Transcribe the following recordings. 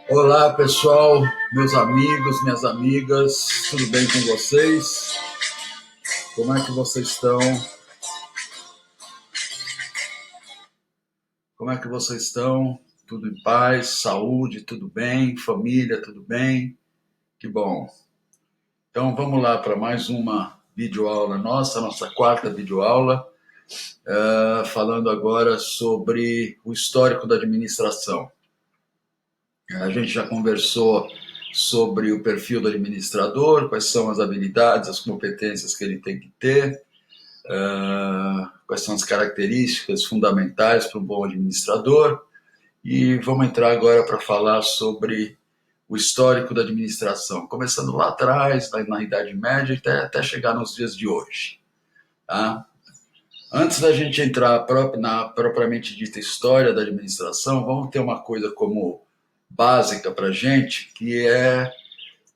Olá, pessoal, meus amigos, minhas amigas, tudo bem com vocês? Como é que vocês estão? Como é que vocês estão? Tudo em paz, saúde, tudo bem, família, tudo bem? Que bom. Então vamos lá para mais uma videoaula nossa quarta videoaula, falando agora sobre o histórico da administração. A gente já conversou sobre o perfil do administrador, quais são as habilidades, as competências que ele tem que ter, quais são as características fundamentais para um bom administrador. E vamos entrar agora para falar sobre o histórico da administração, começando lá atrás, na Idade Média, até chegar nos dias de hoje. Tá? Antes da gente entrar na propriamente dita história da administração, vamos ter uma coisa como básica para a gente, que é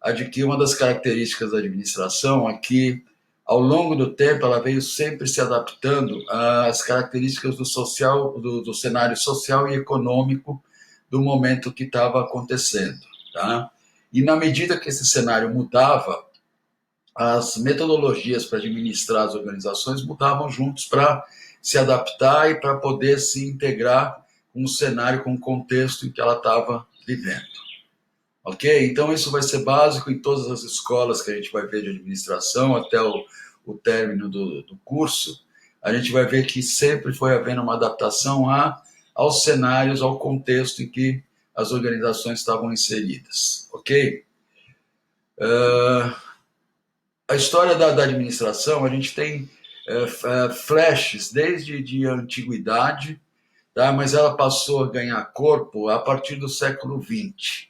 a de que uma das características da administração é que, ao longo do tempo, ela veio sempre se adaptando às características do cenário social e econômico do momento que estava acontecendo. Tá? E na medida que esse cenário mudava, as metodologias para administrar as organizações mudavam juntos para se adaptar e para poder se integrar com o cenário, com o contexto em que ela estava vivendo. Ok? Então isso vai ser básico em todas as escolas que a gente vai ver de administração até o término do curso. A gente vai ver que sempre foi havendo uma adaptação aos cenários, ao contexto em que as organizações estavam inseridas. Ok? A história da administração, a gente tem flashes desde a antiguidade, tá? Mas ela passou a ganhar corpo a partir do século XX.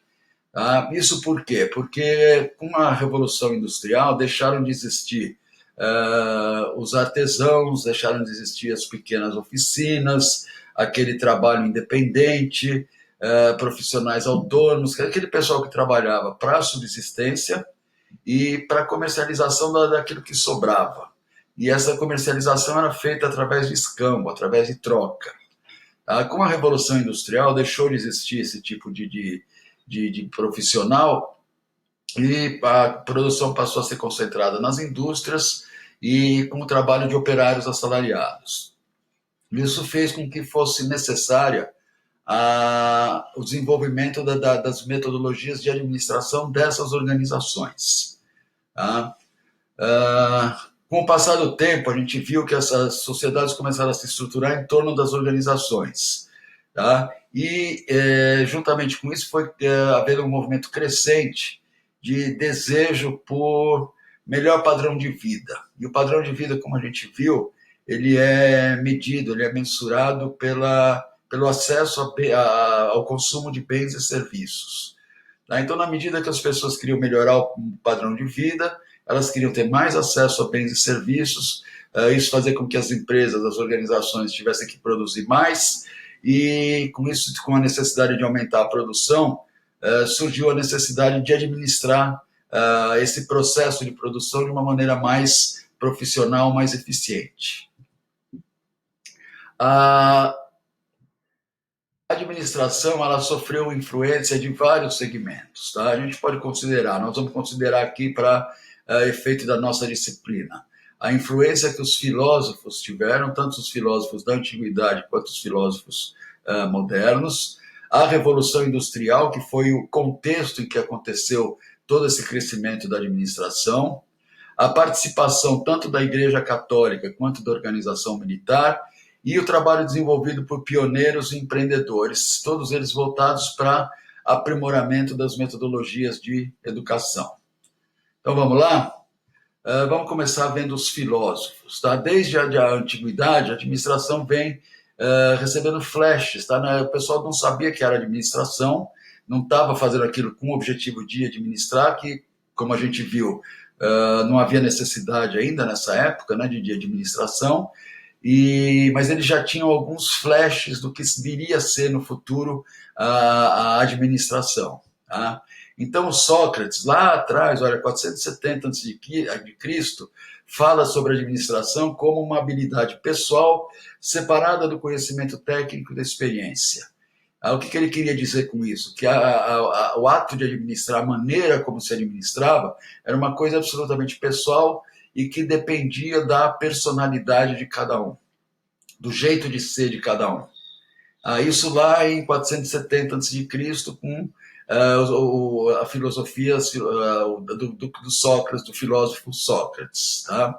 Tá? Isso por quê? Porque com a Revolução Industrial deixaram de existir os artesãos, deixaram de existir as pequenas oficinas, aquele trabalho independente, profissionais autônomos, aquele pessoal que trabalhava para a subsistência e para a comercialização daquilo que sobrava. E essa comercialização era feita através de escambo, através de troca. Com a Revolução Industrial, deixou de existir esse tipo de profissional e a produção passou a ser concentrada nas indústrias e com o trabalho de operários assalariados. Isso fez com que fosse necessária o desenvolvimento das metodologias de administração dessas organizações. Tá? Com o passar do tempo, a gente viu que essas sociedades começaram a se estruturar em torno das organizações. Tá? E, juntamente com isso, foi haver um movimento crescente de desejo por melhor padrão de vida. E o padrão de vida, como a gente viu, ele é medido, ele é mensurado pelo acesso ao consumo de bens e serviços. Tá? Então, na medida que as pessoas queriam melhorar o padrão de vida, elas queriam ter mais acesso a bens e serviços, isso fazia com que as empresas, as organizações tivessem que produzir mais, e com isso, com a necessidade de aumentar a produção, surgiu a necessidade de administrar esse processo de produção de uma maneira mais profissional, mais eficiente. A administração, ela sofreu influência de vários segmentos. Tá? A gente pode considerar, nós vamos considerar aqui para efeito da nossa disciplina, a influência que os filósofos tiveram, tanto os filósofos da antiguidade quanto os filósofos modernos, a Revolução Industrial, que foi o contexto em que aconteceu todo esse crescimento da administração, a participação tanto da Igreja Católica quanto da organização militar e o trabalho desenvolvido por pioneiros e empreendedores, todos eles voltados para aprimoramento das metodologias de educação. Então vamos lá? Vamos começar vendo os filósofos. Tá? Desde a antiguidade, a administração vem recebendo flashes. Tá? O pessoal não sabia que era administração, não estava fazendo aquilo com o objetivo de administrar, que, como a gente viu, não havia necessidade ainda nessa época, né, de administração, mas eles já tinham alguns flashes do que viria a ser no futuro a administração. Tá? Então, Sócrates, lá atrás, 470 a.C., fala sobre a administração como uma habilidade pessoal separada do conhecimento técnico e da experiência. O que ele queria dizer com isso? Que o ato de administrar, a maneira como se administrava, era uma coisa absolutamente pessoal e que dependia da personalidade de cada um, do jeito de ser de cada um. Isso lá em 470 a.C., com a filosofia do Sócrates, do filósofo Sócrates. Tá?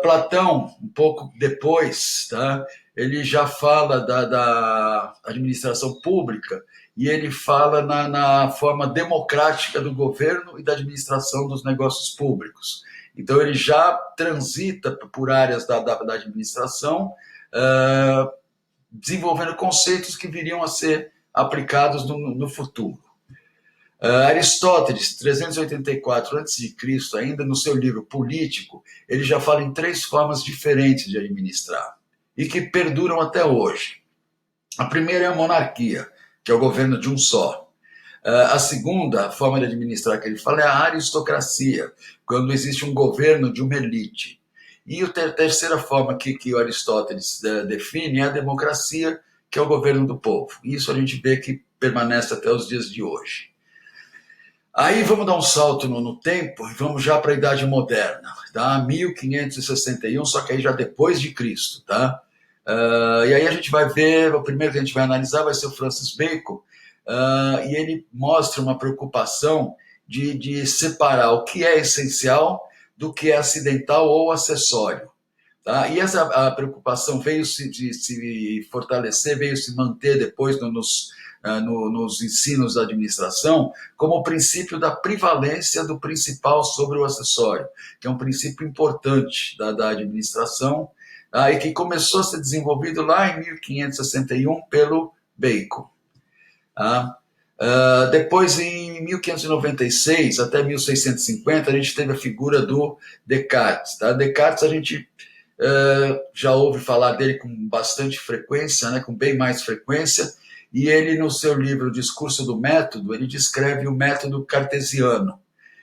Platão, um pouco depois, tá? Ele já fala da administração pública e ele fala na forma democrática do governo e da administração dos negócios públicos. Então, ele já transita por áreas da administração, desenvolvendo conceitos que viriam a ser aplicados no futuro. Aristóteles, 384 a.C., ainda no seu livro Político, ele já fala em 3 formas diferentes de administrar e que perduram até hoje. A primeira é a monarquia, que é o governo de um só. A segunda forma de administrar que ele fala é a aristocracia, quando existe um governo de uma elite. E a terceira forma que o Aristóteles define é a democracia, que é o governo do povo. Isso a gente vê que permanece até os dias de hoje. Aí vamos dar um salto no tempo e vamos já para a Idade Moderna, tá? 1561, só que aí já depois de Cristo, tá? E aí a gente vai ver, o primeiro que a gente vai analisar vai ser o Francis Bacon, e ele mostra uma preocupação de separar o que é essencial do que é acidental ou acessório. Tá? E essa preocupação veio se fortalecer, veio se manter depois nos ensinos da administração, como o princípio da prevalência do principal sobre o acessório, que é um princípio importante da administração, e que começou a ser desenvolvido lá em 1561 pelo Bacon. Depois, em 1596 até 1650, a gente teve a figura do Descartes. Tá? Descartes, a gente já ouve falar dele com bastante frequência, né, com bem mais frequência, e ele, no seu livro Discurso do Método, ele descreve o método cartesiano,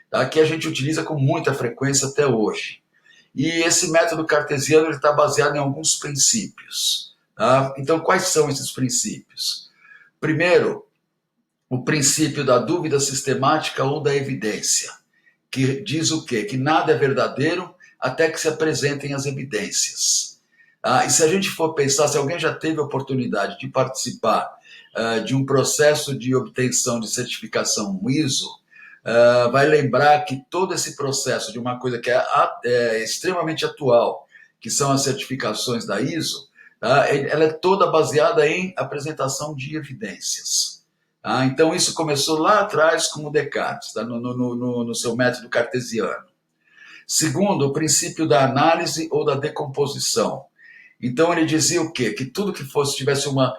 tá, que a gente utiliza com muita frequência até hoje. E esse método cartesiano está baseado em alguns princípios. Tá? Então, quais são esses princípios? Primeiro, o princípio da dúvida sistemática ou da evidência, que diz o quê? Que nada é verdadeiro até que se apresentem as evidências. E se a gente for pensar, se alguém já teve a oportunidade de participar de um processo de obtenção de certificação ISO, vai lembrar que todo esse processo de uma coisa que é extremamente atual, que são as certificações da ISO, ela é toda baseada em apresentação de evidências. Então, isso começou lá atrás com o Descartes, no seu método cartesiano. Segundo, o princípio da análise ou da decomposição. Então, ele dizia o quê? Que tudo que tivesse uma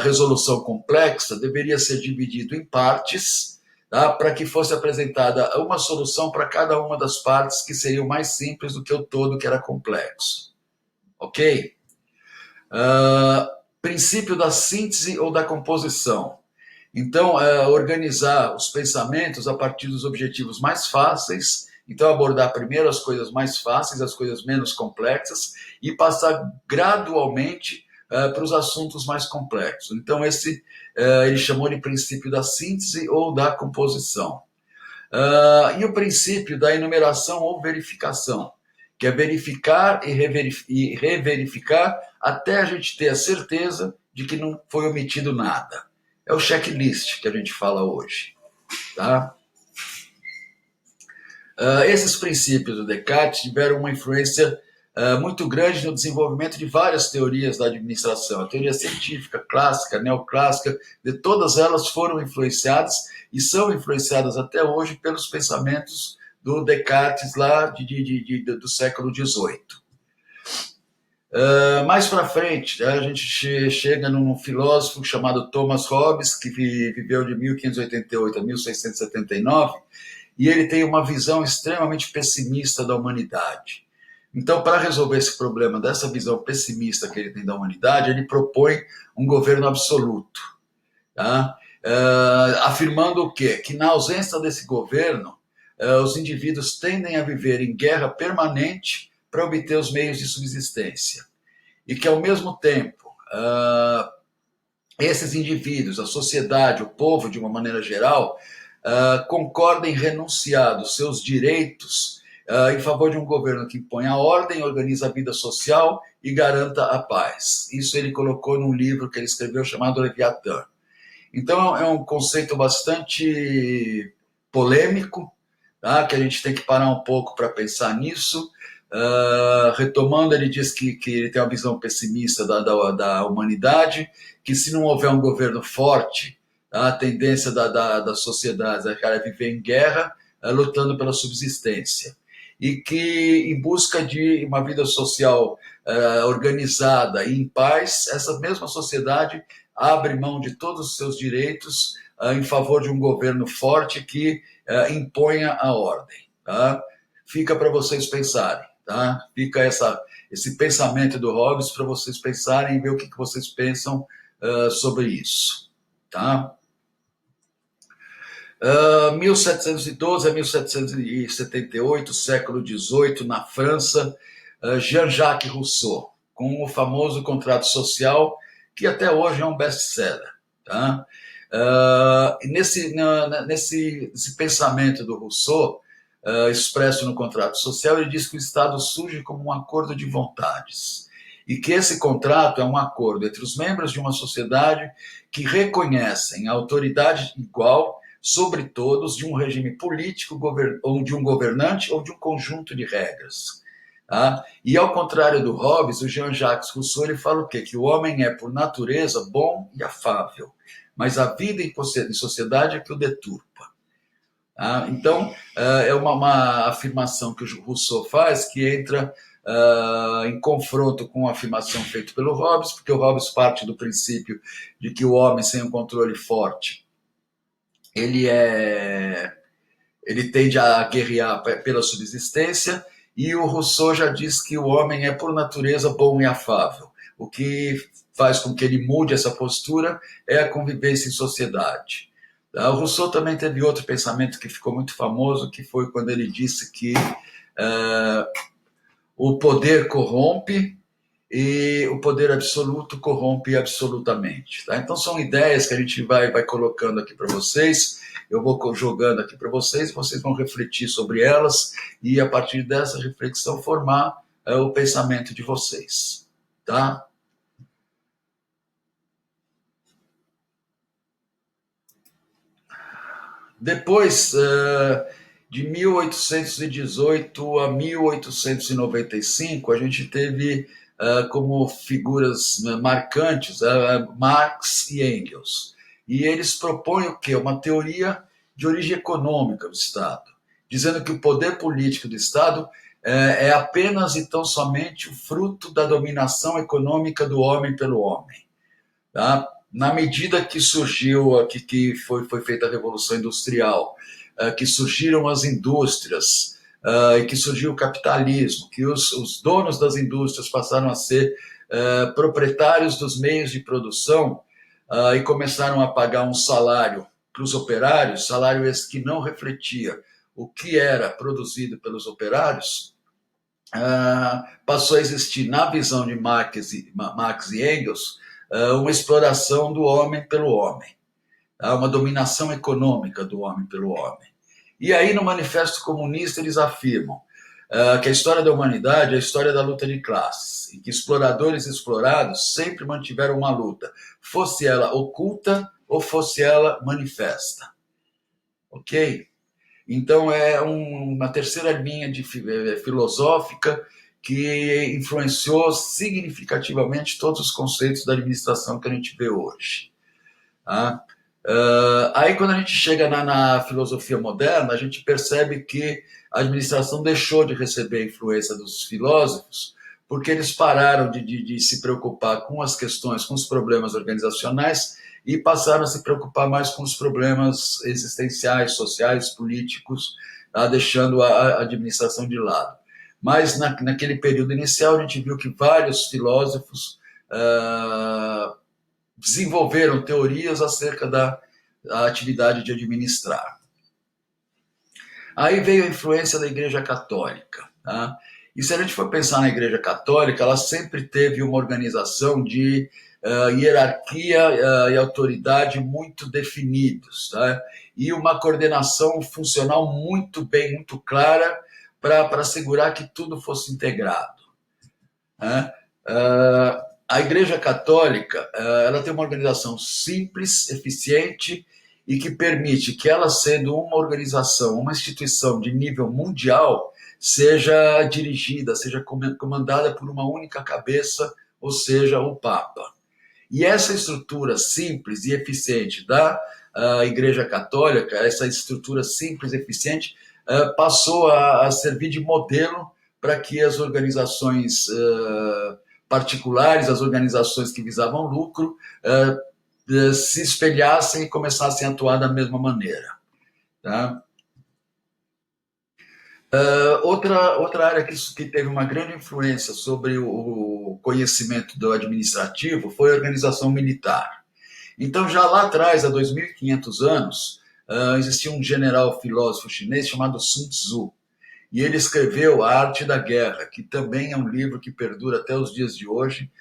resolução complexa deveria ser dividido em partes, tá? Para que fosse apresentada uma solução para cada uma das partes, que seriam mais simples do que o todo, que era complexo. Ok? Princípio da síntese ou da composição. Então, organizar os pensamentos a partir dos objetivos mais fáceis. Então, abordar primeiro as coisas mais fáceis, as coisas menos complexas, e passar gradualmente para os assuntos mais complexos. Então, ele chamou de princípio da síntese ou da composição. E o princípio da enumeração ou verificação, que é verificar e reverificar até a gente ter a certeza de que não foi omitido nada. É o checklist que a gente fala hoje. Tá? Esses princípios do Descartes tiveram uma influência muito grande no desenvolvimento de várias teorias da administração. A teoria científica, clássica, neoclássica, de todas elas foram influenciadas e são influenciadas até hoje pelos pensamentos do Descartes lá do século XVIII. Mais para frente, a gente chega num filósofo chamado Thomas Hobbes, que viveu de 1588 a 1679, e ele tem uma visão extremamente pessimista da humanidade. Então, para resolver esse problema dessa visão pessimista que ele tem da humanidade, ele propõe um governo absoluto, tá? Afirmando o quê? Que na ausência desse governo, os indivíduos tendem a viver em guerra permanente para obter os meios de subsistência. E que, ao mesmo tempo, esses indivíduos, a sociedade, o povo, de uma maneira geral, concordam em renunciar dos seus direitos em favor de um governo que impõe a ordem, organiza a vida social e garanta a paz. Isso ele colocou num livro que ele escreveu chamado Leviatã. Então é um conceito bastante polêmico, tá? Que a gente tem que parar um pouco para pensar nisso. Retomando, ele diz que ele tem uma visão pessimista da humanidade, que se não houver um governo forte, a tendência das sociedades é viver em guerra, lutando pela subsistência. E que, em busca de uma vida social organizada e em paz, essa mesma sociedade abre mão de todos os seus direitos em favor de um governo forte que imponha a ordem. Tá? Fica para vocês pensarem. Tá? Fica esse pensamento do Hobbes para vocês pensarem e ver o que vocês pensam sobre isso. Tá? 1712 a 1778, século XVIII, na França, Jean-Jacques Rousseau, com o famoso Contrato Social, que até hoje é um best-seller. Tá? Nesse pensamento do Rousseau, expresso no contrato social, ele diz que o Estado surge como um acordo de vontades e que esse contrato é um acordo entre os membros de uma sociedade que reconhecem a autoridade igual sobre todos de um regime político ou de um governante ou de um conjunto de regras. Tá? E ao contrário do Hobbes, o Jean-Jacques Rousseau ele fala o quê? Que o homem é por natureza bom e afável, mas a vida em sociedade é que o deturpa. Então, é uma afirmação que o Rousseau faz que entra em confronto com a afirmação feita pelo Hobbes, porque o Hobbes parte do princípio de que o homem sem um controle forte, ele tende a guerrear pela subsistência, e o Rousseau já diz que o homem é por natureza bom e afável. O que faz com que ele mude essa postura é a convivência em sociedade. O Rousseau também teve outro pensamento que ficou muito famoso, que foi quando ele disse que o poder corrompe e o poder absoluto corrompe absolutamente. Tá? Então são ideias que a gente vai colocando aqui para vocês, eu vou jogando aqui para vocês, vocês vão refletir sobre elas e a partir dessa reflexão formar o pensamento de vocês. Tá? Depois de 1818 a 1895, a gente teve como figuras marcantes Marx e Engels. E eles propõem o quê? Uma teoria de origem econômica do Estado, dizendo que o poder político do Estado é apenas e tão somente o fruto da dominação econômica do homem pelo homem. Tá? Na medida que surgiu, que foi feita a Revolução Industrial, que surgiram as indústrias, e que surgiu o capitalismo, que os donos das indústrias passaram a ser proprietários dos meios de produção e começaram a pagar um salário para os operários, salário esse que não refletia o que era produzido pelos operários, passou a existir, na visão de Marx e Engels, uma exploração do homem pelo homem, uma dominação econômica do homem pelo homem. E aí, no Manifesto Comunista, eles afirmam que a história da humanidade é a história da luta de classes, e que exploradores e explorados sempre mantiveram uma luta, fosse ela oculta ou fosse ela manifesta. Ok? Então, é uma terceira linha filosófica que influenciou significativamente todos os conceitos da administração que a gente vê hoje. Tá? Aí, quando a gente chega na filosofia moderna, a gente percebe que a administração deixou de receber a influência dos filósofos, porque eles pararam de se preocupar com as questões, com os problemas organizacionais, e passaram a se preocupar mais com os problemas existenciais, sociais, políticos, deixando a administração de lado. Mas naquele período inicial a gente viu que vários filósofos desenvolveram teorias acerca da atividade de administrar. Aí veio a influência da Igreja Católica. Tá? E se a gente for pensar na Igreja Católica, ela sempre teve uma organização de hierarquia e autoridade muito definidos, tá? E uma coordenação funcional muito bem, muito clara para assegurar que tudo fosse integrado, né? A Igreja Católica ela tem uma organização simples, eficiente e que permite que ela, sendo uma organização, uma instituição de nível mundial, seja dirigida, seja comandada por uma única cabeça, ou seja, o Papa. E essa estrutura simples e eficiente da Igreja Católica, essa estrutura simples e eficiente, passou a servir de modelo para que as organizações particulares, as organizações que visavam lucro, se espelhassem e começassem a atuar da mesma maneira. Tá? Outra área que teve uma grande influência sobre o conhecimento do administrativo foi a organização militar. Então, já lá atrás, há 2.500 anos, existia um general filósofo chinês chamado Sun Tzu, e ele escreveu A Arte da Guerra, que também é um livro que perdura até os dias de hoje.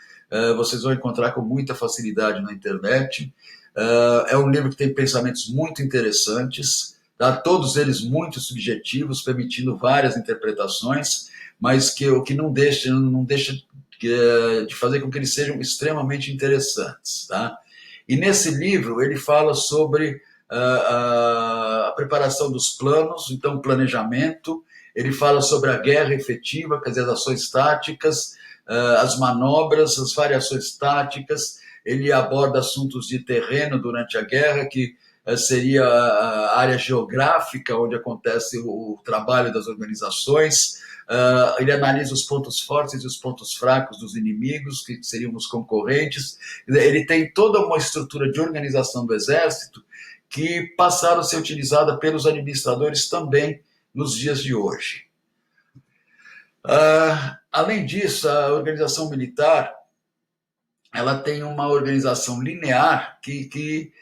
Vocês vão encontrar com muita facilidade na internet. É um livro que tem pensamentos muito interessantes, tá? Todos eles muito subjetivos, permitindo várias interpretações, mas o que não deixa de fazer com que eles sejam extremamente interessantes. Tá? E nesse livro ele fala sobre a preparação dos planos, então planejamento. Ele fala sobre a guerra efetiva, quer dizer, as ações táticas, as manobras, as variações táticas. Ele aborda assuntos de terreno durante a guerra, que seria a área geográfica onde acontece o trabalho das organizações. Ele analisa os pontos fortes e os pontos fracos dos inimigos, que seriam os concorrentes. Ele tem toda uma estrutura de organização do exército que passaram a ser utilizada pelos administradores também nos dias de hoje. Além disso, a organização militar ela tem uma organização linear que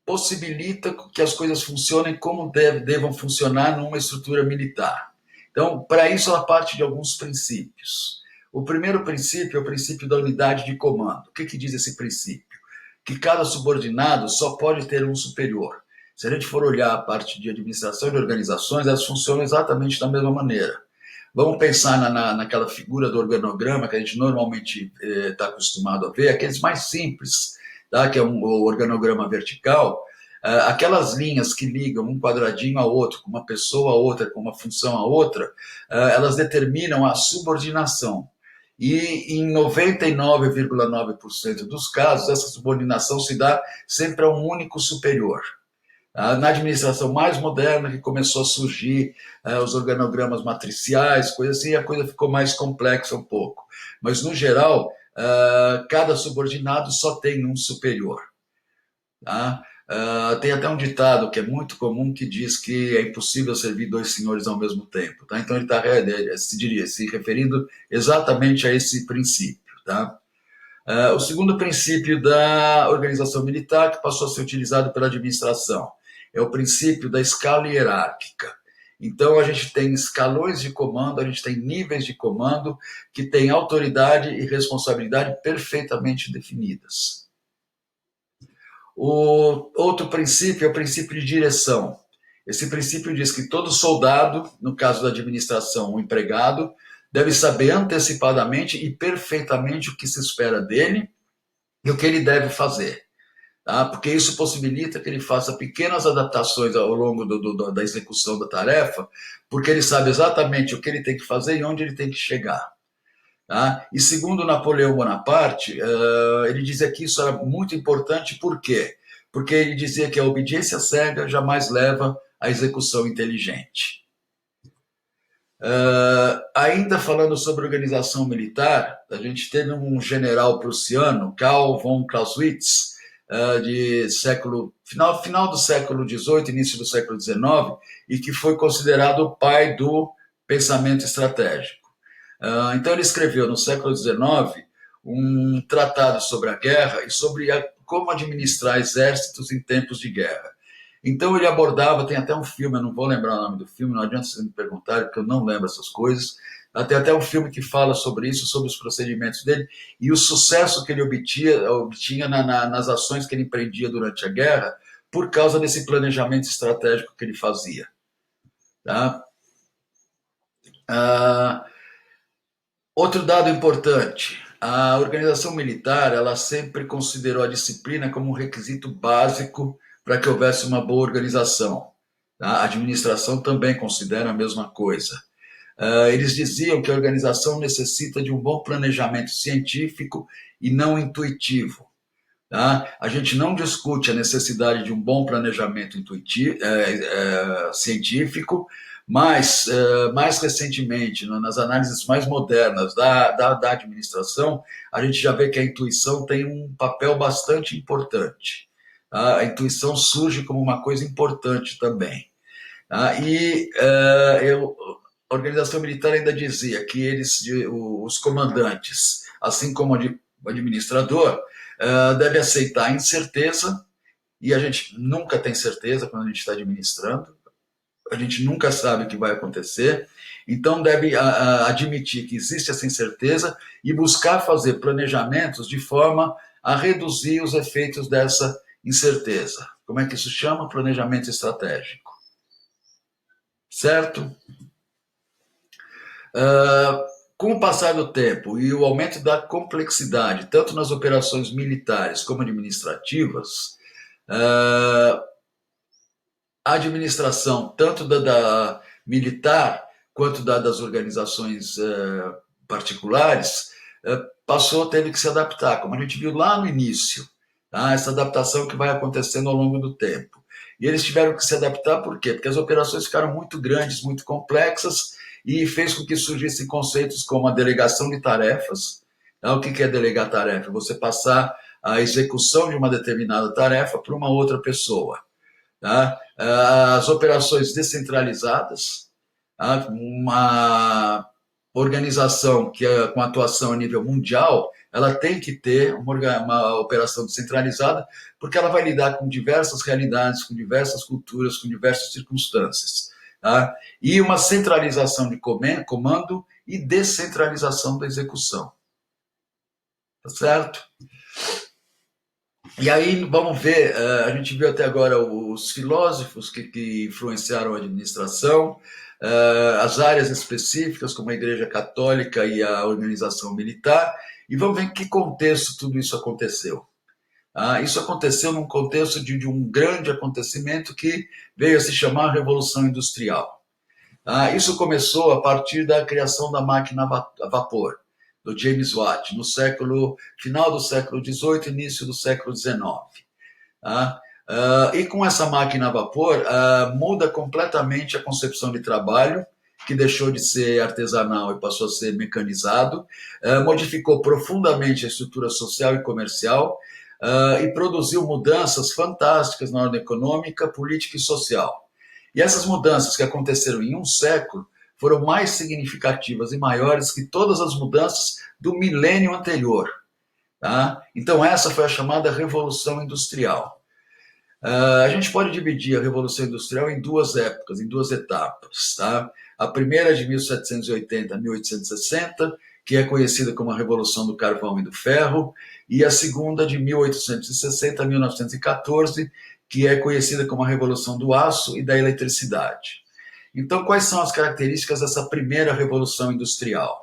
possibilita que as coisas funcionem como devam funcionar numa estrutura militar. Então, para isso, ela parte de alguns princípios. O primeiro princípio é o princípio da unidade de comando. O que diz esse princípio? Que cada subordinado só pode ter um superior. Se a gente for olhar a parte de administração de organizações, elas funcionam exatamente da mesma maneira. Vamos pensar naquela figura do organograma que a gente normalmente está acostumado a ver, aqueles mais simples, tá? Que é o organograma vertical, aquelas linhas que ligam um quadradinho a outro, com uma pessoa a outra, com uma função a outra, elas determinam a subordinação. E em 99,9% dos casos, essa subordinação se dá sempre a um único superior. Na administração mais moderna, que começou a surgir os organogramas matriciais, coisa assim, a coisa ficou mais complexa um pouco. Mas, no geral, cada subordinado só tem um superior. Tá? Tem até um ditado que é muito comum que diz que é impossível servir dois senhores ao mesmo tempo. Tá? Então, ele está se referindo exatamente a esse princípio. Tá? O segundo princípio da organização militar, que passou a ser utilizado pela administração, é o princípio da escala hierárquica. Então, a gente tem escalões de comando, a gente tem níveis de comando que têm autoridade e responsabilidade perfeitamente definidas. O outro princípio é o princípio de direção. Esse princípio diz que todo soldado, no caso da administração, o empregado, deve saber antecipadamente e perfeitamente o que se espera dele e o que ele deve fazer. Tá? Porque isso possibilita que ele faça pequenas adaptações ao longo da execução da tarefa, porque ele sabe exatamente o que ele tem que fazer e onde ele tem que chegar. Tá? E segundo Napoleão Bonaparte, ele dizia que isso era muito importante, por quê? Porque ele dizia que a obediência cega jamais leva à execução inteligente. Ainda falando sobre organização militar, a gente teve um general prussiano, Karl von Clausewitz, de final do século XVIII, início do século XIX, e que foi considerado o pai do pensamento estratégico. Então ele escreveu no século XIX um tratado sobre a guerra e sobre como administrar exércitos em tempos de guerra. Então ele abordava, tem até um filme, eu não vou lembrar o nome do filme, não adianta vocês me perguntarem, porque eu não lembro essas coisas, até um filme que fala sobre isso, sobre os procedimentos dele, e o sucesso que ele obtinha nas ações que ele empreendia durante a guerra, por causa desse planejamento estratégico que ele fazia. Tá? Outro dado importante, a organização militar ela sempre considerou a disciplina como um requisito básico para que houvesse uma boa organização. Tá? A administração também considera a mesma coisa. Eles diziam que a organização necessita de um bom planejamento científico e não intuitivo. Tá? A gente não discute a necessidade de um bom planejamento científico, mas, mais recentemente, nas análises mais modernas da administração, a gente já vê que a intuição tem um papel bastante importante. Tá? A intuição surge como uma coisa importante também. Tá? A organização militar ainda dizia que os comandantes, assim como o administrador, deve aceitar a incerteza, e a gente nunca tem certeza quando a gente está administrando, a gente nunca sabe o que vai acontecer, então deve admitir que existe essa incerteza e buscar fazer planejamentos de forma a reduzir os efeitos dessa incerteza. Como é que isso chama? Planejamento estratégico. Certo? Com o passar do tempo e o aumento da complexidade, tanto nas operações militares como administrativas, a administração, tanto da militar quanto das organizações particulares, teve que se adaptar, como a gente viu lá no início, tá? Essa adaptação que vai acontecendo ao longo do tempo. E eles tiveram que se adaptar por quê? Porque as operações ficaram muito grandes, muito complexas, e fez com que surgissem conceitos como a delegação de tarefas. Tá? O que é delegar tarefa? Você passar a execução de uma determinada tarefa para uma outra pessoa. Tá? As operações descentralizadas, tá? Uma organização que com atuação a nível mundial, ela tem que ter uma operação descentralizada, porque ela vai lidar com diversas realidades, com diversas culturas, com diversas circunstâncias. Tá? E uma centralização de comando e descentralização da execução. Tá certo? E aí, vamos ver, a gente viu até agora os filósofos que influenciaram a administração, as áreas específicas, como a Igreja Católica e a organização militar, e vamos ver em que contexto tudo isso aconteceu. Isso aconteceu num contexto de um grande acontecimento que veio a se chamar Revolução Industrial. Isso começou a partir da criação da máquina a vapor, do James Watt, no final do século XVIII, início do século XIX. E com essa máquina a vapor, muda completamente a concepção de trabalho, que deixou de ser artesanal e passou a ser mecanizado, modificou profundamente a estrutura social e comercial, e produziu mudanças fantásticas na ordem econômica, política e social. E essas mudanças que aconteceram em um século foram mais significativas e maiores que todas as mudanças do milênio anterior. Tá? Então essa foi a chamada Revolução Industrial. A gente pode dividir a Revolução Industrial em duas épocas, em duas etapas. Tá? A primeira é de 1780 a 1860, que é conhecida como a Revolução do Carvão e do Ferro, e a segunda de 1860 a 1914, que é conhecida como a Revolução do Aço e da Eletricidade. Então, quais são as características dessa primeira Revolução Industrial?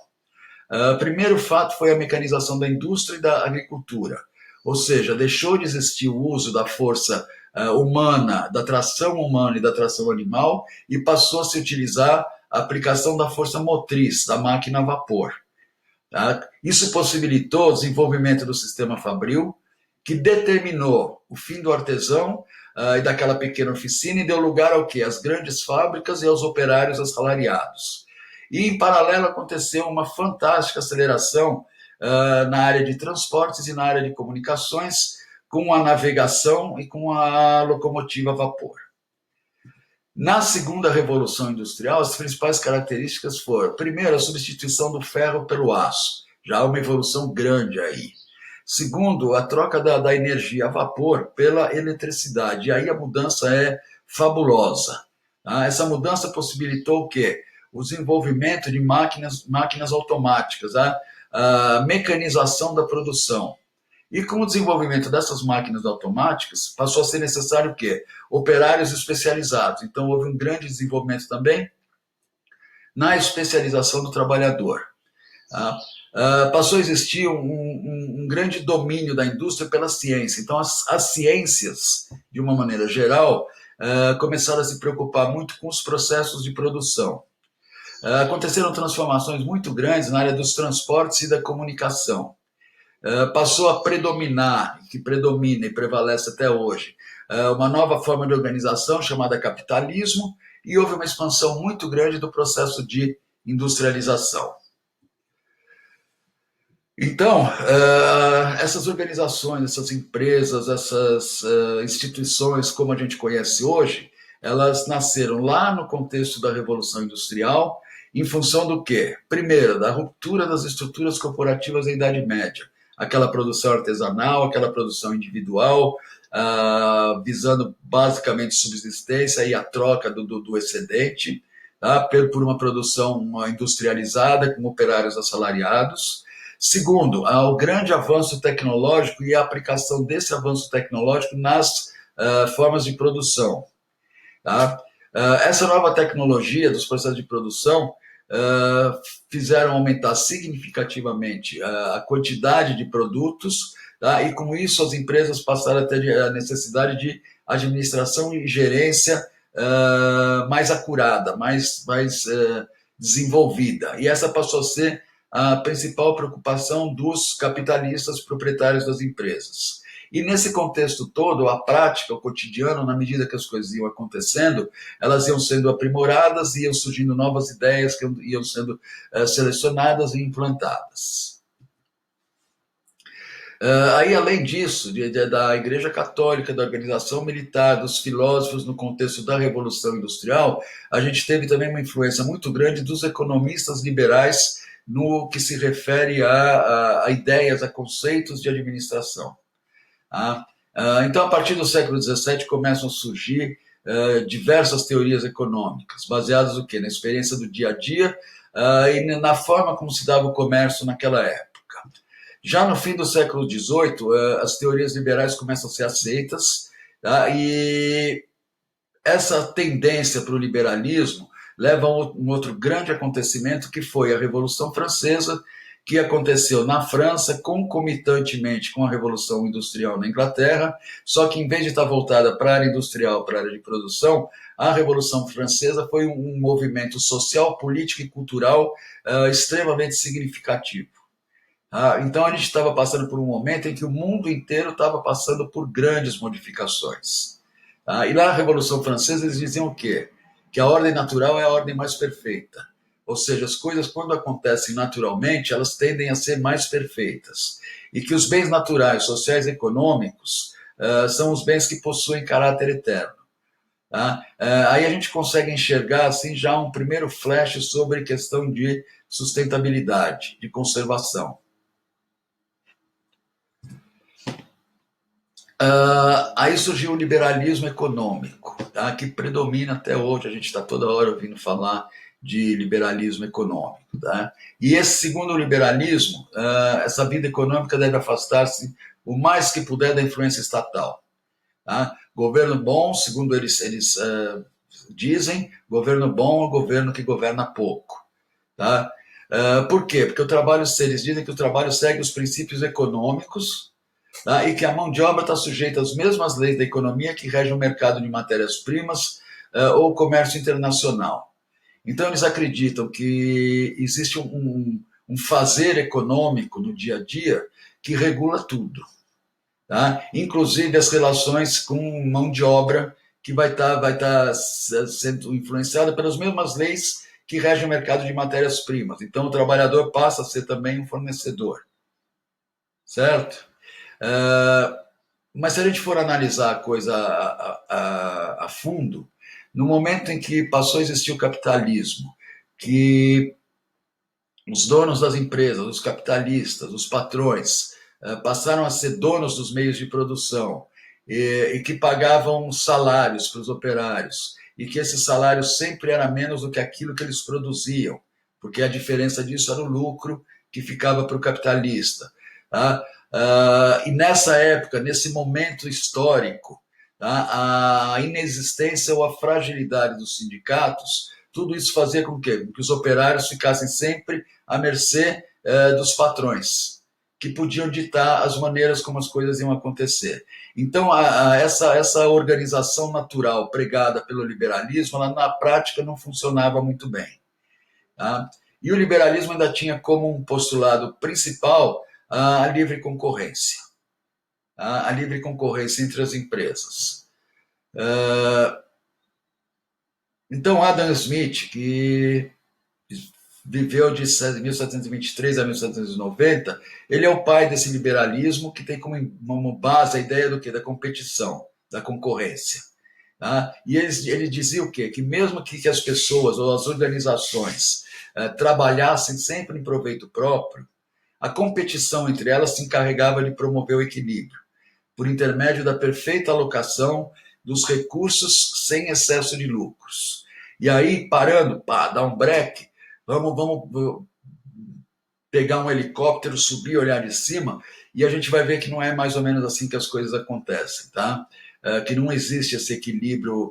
O primeiro fato foi a mecanização da indústria e da agricultura, ou seja, deixou de existir o uso da força humana, da tração humana e da tração animal, e passou a se utilizar a aplicação da força motriz, da máquina a vapor. Tá? Isso possibilitou o desenvolvimento do sistema fabril, que determinou o fim do artesão e daquela pequena oficina e deu lugar ao quê? Às grandes fábricas e aos operários assalariados. E, em paralelo, aconteceu uma fantástica aceleração na área de transportes e na área de comunicações, com a navegação e com a locomotiva a vapor. Na segunda Revolução Industrial, as principais características foram, primeiro, a substituição do ferro pelo aço, já uma evolução grande aí. Segundo, a troca da energia a vapor pela eletricidade, e aí a mudança é fabulosa. Essa mudança possibilitou o quê? o desenvolvimento de máquinas automáticas, a mecanização da produção. E com o desenvolvimento dessas máquinas automáticas, passou a ser necessário o quê? Operários especializados. Então, houve um grande desenvolvimento também na especialização do trabalhador. Tá? Passou a existir um grande domínio da indústria pela ciência. Então, as ciências, de uma maneira geral, começaram a se preocupar muito com os processos de produção. Aconteceram transformações muito grandes na área dos transportes e da comunicação. Passou a predominar, que predomina e prevalece até hoje, uma nova forma de organização chamada capitalismo, e houve uma expansão muito grande do processo de industrialização. Então, essas organizações, essas empresas, essas instituições, como a gente conhece hoje, elas nasceram lá no contexto da Revolução Industrial, em função do quê? Primeiro, da ruptura das estruturas corporativas da Idade Média. Aquela produção artesanal, aquela produção individual, visando basicamente subsistência e a troca do excedente, tá? Por uma produção industrializada, com operários assalariados. Segundo, o grande avanço tecnológico e a aplicação desse avanço tecnológico nas formas de produção. Tá? Essa nova tecnologia dos processos de produção fizeram aumentar significativamente a quantidade de produtos, tá? E com isso as empresas passaram a ter a necessidade de administração e gerência mais acurada, mais desenvolvida. E essa passou a ser a principal preocupação dos capitalistas proprietários das empresas. E nesse contexto todo, a prática, o cotidiano, na medida que as coisas iam acontecendo, elas iam sendo aprimoradas, iam surgindo novas ideias que iam sendo selecionadas e implantadas. Aí, além disso, da Igreja Católica, da organização militar, dos filósofos no contexto da Revolução Industrial, a gente teve também uma influência muito grande dos economistas liberais no que se refere a ideias, a conceitos de administração. Então, a partir do século XVII, começam a surgir diversas teorias econômicas, baseadas no quê? Na experiência do dia a dia e na forma como se dava o comércio naquela época. Já no fim do século XVIII, as teorias liberais começam a ser aceitas, tá? E essa tendência para o liberalismo leva a um outro grande acontecimento, que foi a Revolução Francesa, que aconteceu na França concomitantemente com a Revolução Industrial na Inglaterra, só que em vez de estar voltada para a área industrial, para a área de produção, a Revolução Francesa foi um movimento social, político e cultural extremamente significativo. Então a gente estava passando por um momento em que o mundo inteiro estava passando por grandes modificações. E lá na Revolução Francesa eles diziam o quê? Que a ordem natural é a ordem mais perfeita. Ou seja, as coisas, quando acontecem naturalmente, elas tendem a ser mais perfeitas. E que os bens naturais, sociais e econômicos são os bens que possuem caráter eterno. Aí a gente consegue enxergar assim, já um primeiro flash sobre questão de sustentabilidade, de conservação. Aí surgiu o liberalismo econômico, tá? Que predomina até hoje. A gente está toda hora ouvindo falar de liberalismo econômico. Tá? E esse segundo liberalismo, essa vida econômica deve afastar-se o mais que puder da influência estatal. Tá? Governo bom, segundo eles dizem, governo bom é o governo que governa pouco. Tá? Por quê? Porque eles dizem que o trabalho segue os princípios econômicos, e que a mão de obra está sujeita às mesmas leis da economia que regem o mercado de matérias-primas ou o comércio internacional. Então, eles acreditam que existe um fazer econômico no dia a dia que regula tudo, tá? Inclusive as relações com mão de obra, que vai estar sendo influenciada pelas mesmas leis que regem o mercado de matérias-primas. Então, o trabalhador passa a ser também um fornecedor, certo? Mas se a gente for analisar a coisa a fundo, no momento em que passou a existir o capitalismo, que os donos das empresas, os capitalistas, os patrões, passaram a ser donos dos meios de produção e que pagavam salários para os operários e que esse salário sempre era menos do que aquilo que eles produziam, porque a diferença disso era o lucro que ficava para o capitalista. Tá? E nessa época, nesse momento histórico, tá? A inexistência ou a fragilidade dos sindicatos, tudo isso fazia com que os operários ficassem sempre à mercê dos patrões, que podiam ditar as maneiras como as coisas iam acontecer. Então, essa organização natural pregada pelo liberalismo, ela, na prática, não funcionava muito bem. Tá? E o liberalismo ainda tinha como um postulado principal a livre concorrência. A livre concorrência entre as empresas. Então, Adam Smith, que viveu de 1723 a 1790, ele é o pai desse liberalismo que tem como base a ideia do quê? Da competição, da concorrência. Tá? E ele dizia o quê? Que mesmo que as pessoas ou as organizações trabalhassem sempre em proveito próprio, a competição entre elas se encarregava de promover o equilíbrio, por intermédio da perfeita alocação dos recursos sem excesso de lucros. E aí, parando, dá um break, vamos pegar um helicóptero, subir, olhar de cima, e a gente vai ver que não é mais ou menos assim que as coisas acontecem, tá? Que não existe esse equilíbrio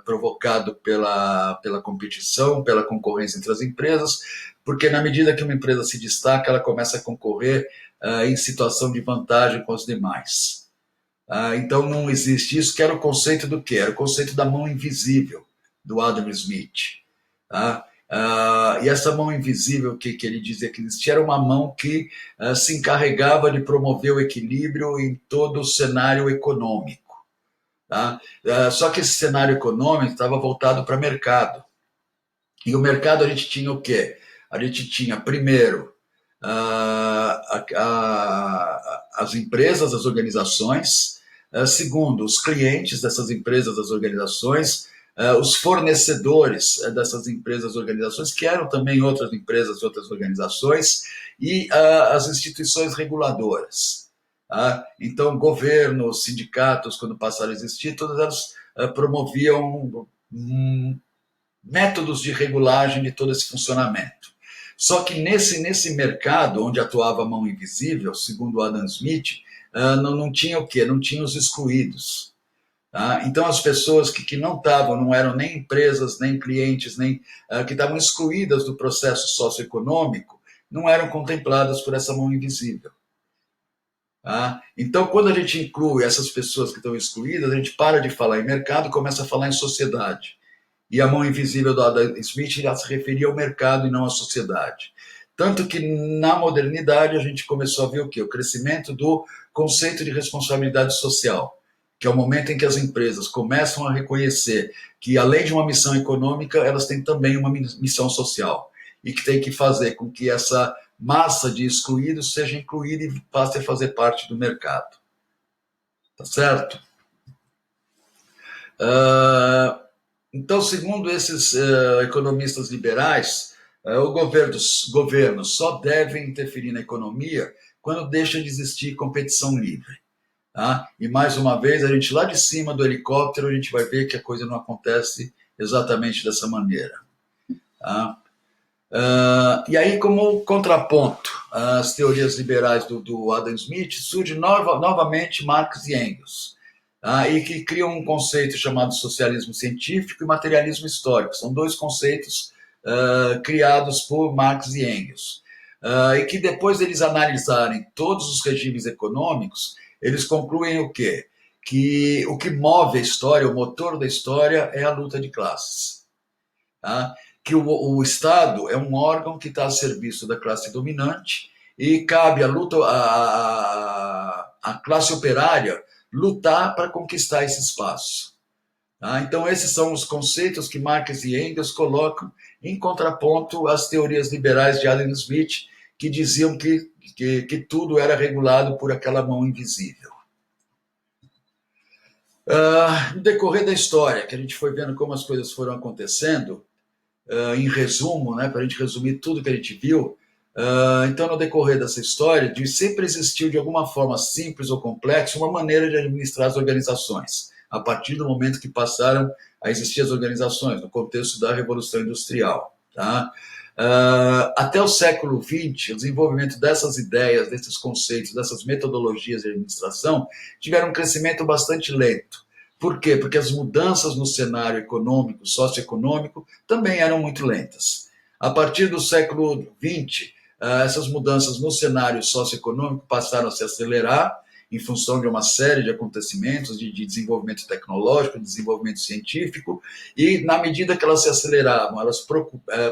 provocado pela competição, pela concorrência entre as empresas, porque na medida que uma empresa se destaca, ela começa a concorrer em situação de vantagem com os demais. Então não existe isso, que era o conceito do quê? Era o conceito da mão invisível, do Adam Smith. Tá? E essa mão invisível que ele dizia que existia era uma mão que se encarregava de promover o equilíbrio em todo o cenário econômico. Tá? Só que esse cenário econômico estava voltado para o mercado. E o mercado a gente tinha o quê? A gente tinha, primeiro, as empresas, as organizações, segundo, os clientes dessas empresas, das organizações, os fornecedores dessas empresas, organizações, que eram também outras empresas, outras organizações, e as instituições reguladoras. Então, governos, sindicatos, quando passaram a existir, todas elas promoviam métodos de regulagem de todo esse funcionamento. Só que nesse mercado, onde atuava a mão invisível, segundo Adam Smith, não tinha o quê? Não tinha os excluídos. Tá? Então, as pessoas que não estavam, não eram nem empresas, nem clientes, nem que estavam excluídas do processo socioeconômico, não eram contempladas por essa mão invisível. Tá? Então, quando a gente inclui essas pessoas que estão excluídas, a gente para de falar em mercado e começa a falar em sociedade. E a mão invisível do Adam Smith já se referia ao mercado e não à sociedade. Tanto que, na modernidade, a gente começou a ver o quê? O crescimento do conceito de responsabilidade social, que é o momento em que as empresas começam a reconhecer que, além de uma missão econômica, elas têm também uma missão social, e que tem que fazer com que essa massa de excluídos seja incluída e passe a fazer parte do mercado. Tá certo? Então, segundo esses economistas liberais, o governo só deve interferir na economia quando deixa de existir competição livre. Tá? E, mais uma vez, a gente lá de cima do helicóptero, a gente vai ver que a coisa não acontece exatamente dessa maneira. Tá? E aí, como contraponto às teorias liberais do Adam Smith, surge novamente Marx e Engels, e que criam um conceito chamado socialismo científico e materialismo histórico. São dois conceitos criados por Marx e Engels. E que depois deles analisarem todos os regimes econômicos, eles concluem o quê? Que o que move a história, o motor da história, é a luta de classes. Tá? Que o Estado é um órgão que está a serviço da classe dominante e cabe a classe operária lutar para conquistar esse espaço. Tá? Então, esses são os conceitos que Marx e Engels colocam em contraponto às teorias liberais de Adam Smith, que diziam que tudo era regulado por aquela mão invisível. No decorrer da história, que a gente foi vendo como as coisas foram acontecendo, em resumo, né, para a gente resumir tudo que a gente viu, então, no decorrer dessa história, sempre existiu, de alguma forma simples ou complexa, uma maneira de administrar as organizações, a partir do momento que passaram a existir as organizações, no contexto da Revolução Industrial. Tá? Até o século XX, o desenvolvimento dessas ideias, desses conceitos, dessas metodologias de administração tiveram um crescimento bastante lento. Por quê? Porque as mudanças no cenário econômico, socioeconômico, também eram muito lentas. A partir do século XX, essas mudanças no cenário socioeconômico passaram a se acelerar em função de uma série de acontecimentos de desenvolvimento tecnológico, de desenvolvimento científico, e na medida que elas se aceleravam, elas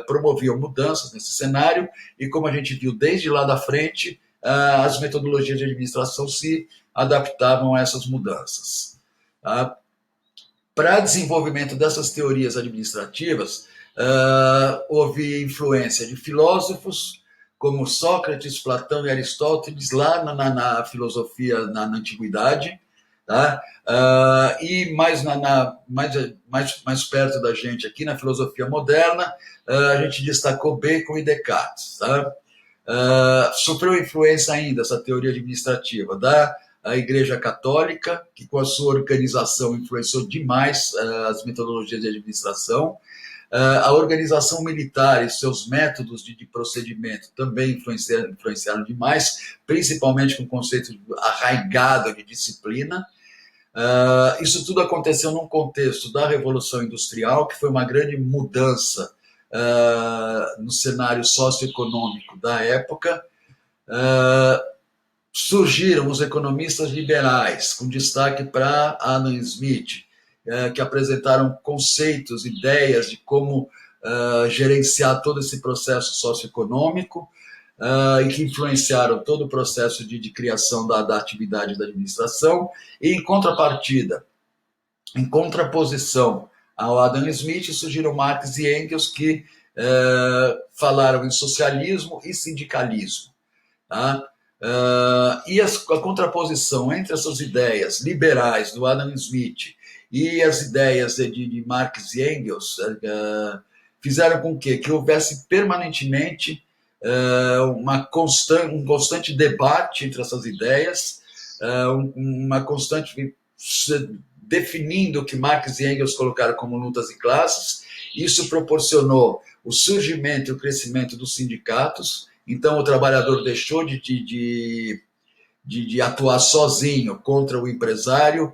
promoviam mudanças nesse cenário, e como a gente viu desde lá da frente, as metodologias de administração se adaptavam a essas mudanças. Tá? Para desenvolvimento dessas teorias administrativas, houve influência de filósofos como Sócrates, Platão e Aristóteles, lá na filosofia na antiguidade, tá? E mais perto da gente aqui, na filosofia moderna, a gente destacou Bacon e Descartes. Tá? Sofreu influência ainda, essa teoria administrativa, da Igreja Católica, que com a sua organização influenciou demais as metodologias de administração. A organização militar e seus métodos de procedimento também influenciaram demais, principalmente com o conceito arraigado de disciplina. Isso tudo aconteceu num contexto da Revolução Industrial, que foi uma grande mudança no cenário socioeconômico da época. Surgiram os economistas liberais, com destaque para Adam Smith, que apresentaram conceitos, ideias de como gerenciar todo esse processo socioeconômico e que influenciaram todo o processo de criação da atividade da administração. E em contrapartida, em contraposição ao Adam Smith, surgiram Marx e Engels, que falaram em socialismo e sindicalismo. Tá? E a contraposição entre essas ideias liberais do Adam Smith e as ideias de Marx e Engels fizeram com que houvesse permanentemente um constante debate entre essas ideias, uma constante definindo o que Marx e Engels colocaram como lutas de classes. Isso proporcionou o surgimento e o crescimento dos sindicatos. Então, o trabalhador deixou de atuar sozinho contra o empresário,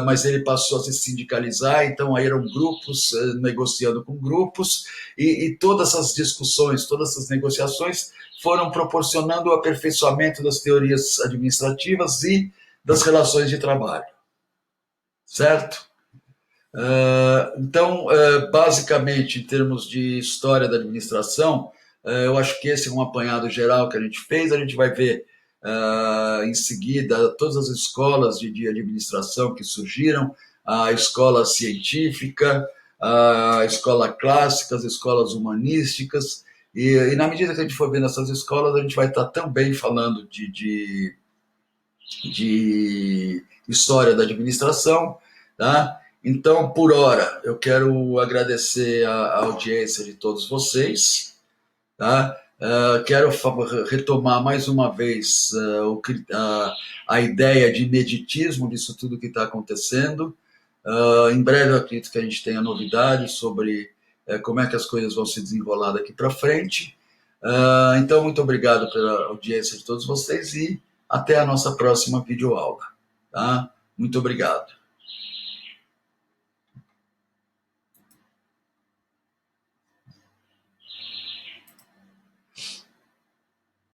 mas ele passou a se sindicalizar. Então, aí eram grupos negociando com grupos, e todas essas discussões, todas essas negociações foram proporcionando o aperfeiçoamento das teorias administrativas e das relações de trabalho. Certo? Então, basicamente, em termos de história da administração, eu acho que esse é um apanhado geral que a gente fez. A gente vai ver em seguida todas as escolas de administração que surgiram, a escola científica, a escola clássica, as escolas humanísticas, e na medida que a gente for vendo essas escolas, a gente vai estar também falando de história da administração. Tá? Então, por hora, eu quero agradecer a audiência de todos vocês. Tá? Quero retomar mais uma vez a ideia de ineditismo disso tudo que está acontecendo. Em breve eu acredito que a gente tenha novidades sobre como é que as coisas vão se desenrolar daqui para frente. Então, muito obrigado pela audiência de todos vocês e até a nossa próxima videoaula. Tá? Muito obrigado.